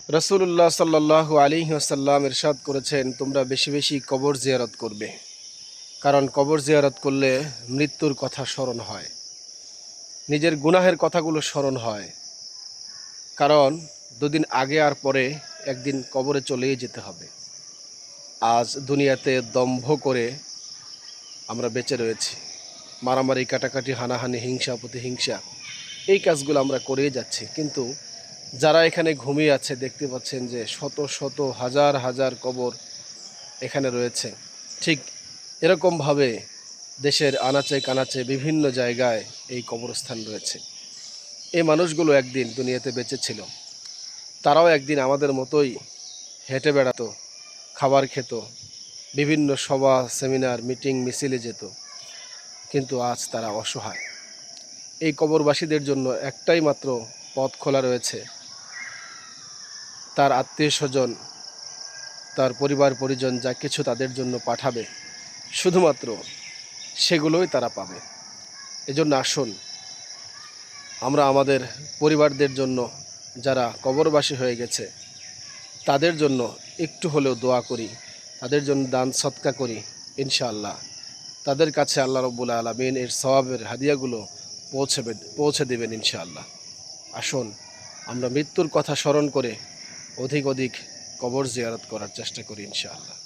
রাসূলুল্লাহ সাল্লাল্লাহু আলাইহি ওয়াসাল্লাম ইরশাদ করেছেন, তোমরা বেশি বেশি কবর জিয়ারত করবে, কারণ কবর জিয়ারত করলে মৃত্যুর কথা স্মরণ হয়, নিজের গুনাহের কথাগুলো স্মরণ হয়। কারণ দুদিন আগে আর পরে একদিন কবরে চলেই যেতে হবে। আজ দুনিয়াতে দম্ভ করে আমরা বেঁচে রয়েছি, মারামারি, কাটাকাটি, হানাহানি, হিংসা প্রতিহিংসা, এই কাজগুলো আমরা করেই যাচ্ছি। কিন্তু যারা এখানে ঘুমিয়ে আছে দেখতে পাচ্ছেন যে শত শত হাজার হাজার কবর এখানে রয়েছে। ঠিক এরকমভাবে দেশের আনাচে কানাচে বিভিন্ন জায়গায় এই কবরস্থান রয়েছে। এই মানুষগুলো একদিন দুনিয়াতে বেঁচে ছিল, তারাও একদিন আমাদের মতোই হেঁটে বেড়াতো, খাবার খেত, বিভিন্ন সভা, সেমিনার, মিটিং, মিছিলে যেত। কিন্তু আজ তারা অসহায়। এই কবরবাসীদের জন্য একটাই মাত্র পথ খোলা রয়েছে, তার আত্মীয় স্বজন, তার পরিবার পরিজন যা কিছু তাদের জন্য পাঠাবে, শুধুমাত্র সেগুলোই তারা পাবে। এজন্য আসুন আমরা আমাদের পরিবারদের জন্য, যারা কবরবাসী হয়ে গেছে, তাদের জন্য একটু হলেও দোয়া করি, তাদের জন্য দান সৎকা করি। ইনশাআল্লাহ তাদের কাছে আল্লাহ রাব্বুল আলামিন এর সওয়াবের হাদিয়াগুলো পৌঁছে দেবেন ইনশাআল্লাহ। আসুন আমরা মৃত্যুর কথা স্মরণ করে অধিক অধিক কবর জিয়ারত করার চেষ্টা করি ইনশাআল্লাহ।